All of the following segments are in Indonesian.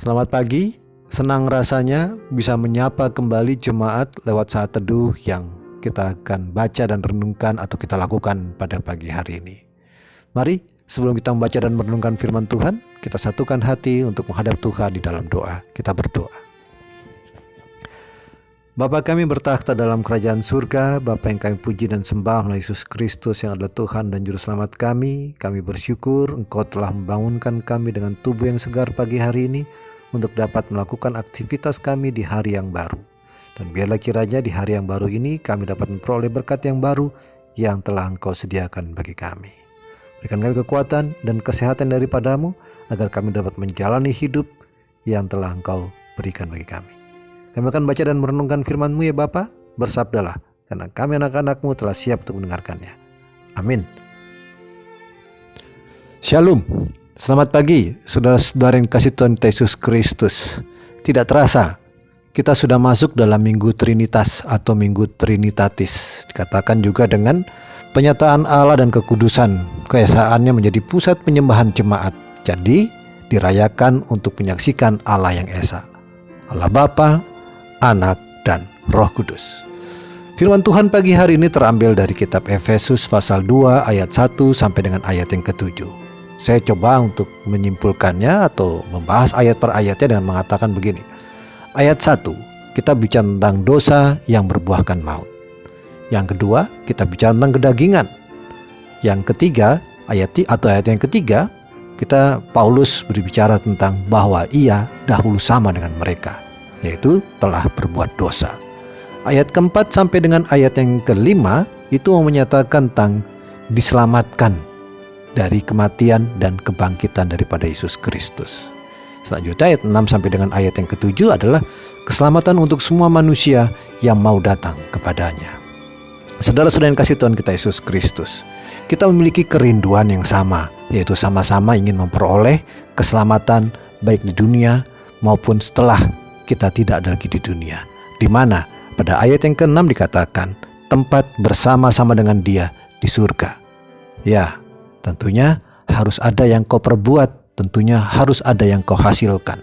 Selamat pagi, senang rasanya bisa menyapa kembali jemaat lewat saat teduh yang kita akan baca dan renungkan atau kita lakukan pada pagi hari ini. Mari sebelum kita membaca dan merenungkan firman Tuhan, kita satukan hati untuk menghadap Tuhan di dalam doa. Kita berdoa. Bapa kami bertakhta dalam kerajaan surga, Bapa yang kami puji dan sembah melalui Yesus Kristus yang adalah Tuhan dan Juru Selamat kami. Kami bersyukur Engkau telah membangunkan kami dengan tubuh yang segar pagi hari ini untuk dapat melakukan aktivitas kami di hari yang baru. Dan biarlah kiranya di hari yang baru ini kami dapat memperoleh berkat yang baru yang telah Engkau sediakan bagi kami. Berikan kami kekuatan dan kesehatan daripadamu agar kami dapat menjalani hidup yang telah Engkau berikan bagi kami. Kami akan baca dan merenungkan firman-Mu ya Bapa. Bersabdalah, karena kami anak-anak-Mu telah siap untuk mendengarkannya. Amin. Shalom. Selamat pagi, saudara-saudara yang kasih Tuhan Yesus Kristus. Tidak terasa, kita sudah masuk dalam Minggu Trinitas atau Minggu Trinitatis. Dikatakan juga dengan penyataan Allah dan kekudusan, keesaannya menjadi pusat penyembahan jemaat. Jadi, dirayakan untuk menyaksikan Allah yang Esa. Allah Bapa, Anak, dan Roh Kudus. Firman Tuhan pagi hari ini terambil dari kitab Efesus pasal 2 ayat 1 sampai dengan ayat yang ke-7. Saya coba untuk menyimpulkannya atau membahas ayat per ayatnya dengan mengatakan begini. Ayat 1, kita bicara tentang dosa yang berbuahkan maut. Yang kedua, kita bicara tentang kedagingan. Yang ketiga, ayat yang ketiga, Paulus berbicara tentang bahwa ia dahulu sama dengan mereka, yaitu telah berbuat dosa. Ayat keempat sampai dengan ayat yang kelima itu menyatakan tentang diselamatkan dari kematian dan kebangkitan daripada Yesus Kristus. Selanjutnya ayat 6 sampai dengan ayat yang ke-7 adalah keselamatan untuk semua manusia yang mau datang kepadanya. Saudara-saudara yang kasih Tuhan kita Yesus Kristus, kita memiliki kerinduan yang sama, yaitu sama-sama ingin memperoleh keselamatan baik di dunia maupun setelah kita tidak ada lagi di dunia, di mana pada ayat yang ke-6 dikatakan tempat bersama-sama dengan Dia di surga. Ya, tentunya harus ada yang kau perbuat, tentunya harus ada yang kau hasilkan.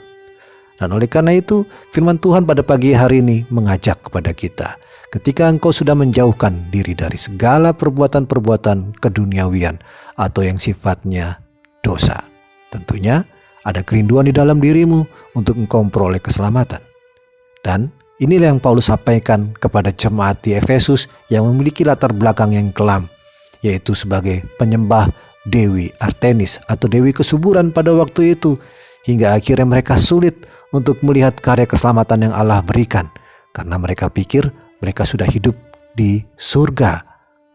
Dan oleh karena itu, firman Tuhan pada pagi hari ini mengajak kepada kita, ketika engkau sudah menjauhkan diri dari segala perbuatan-perbuatan keduniawian atau yang sifatnya dosa, tentunya ada kerinduan di dalam dirimu untuk engkau memperoleh keselamatan. Dan inilah yang Paulus sampaikan kepada jemaat di Efesus yang memiliki latar belakang yang kelam, yaitu sebagai penyembah Dewi Artemis atau Dewi Kesuburan pada waktu itu, hingga akhirnya mereka sulit untuk melihat karya keselamatan yang Allah berikan karena mereka pikir mereka sudah hidup di surga.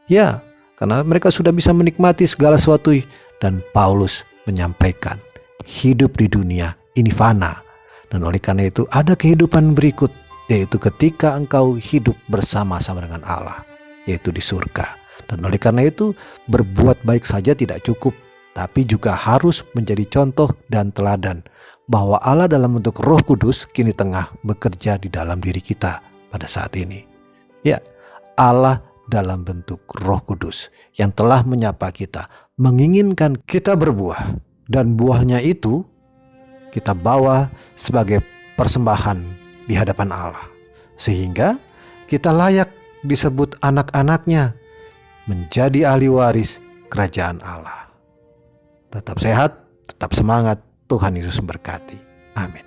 Ya, karena mereka sudah bisa menikmati segala sesuatu, dan Paulus menyampaikan hidup di dunia ini fana, dan oleh karena itu ada kehidupan berikut, yaitu ketika engkau hidup bersama-sama dengan Allah, yaitu di surga. Dan oleh karena itu, berbuat baik saja tidak cukup, tapi juga harus menjadi contoh dan teladan bahwa Allah dalam bentuk Roh Kudus kini tengah bekerja di dalam diri kita pada saat ini. Ya, Allah dalam bentuk Roh Kudus yang telah menyapa kita, menginginkan kita berbuah, dan buahnya itu kita bawa sebagai persembahan di hadapan Allah, sehingga kita layak disebut anak-anaknya, menjadi ahli waris kerajaan Allah. Tetap sehat, tetap semangat. Tuhan Yesus memberkati. Amin.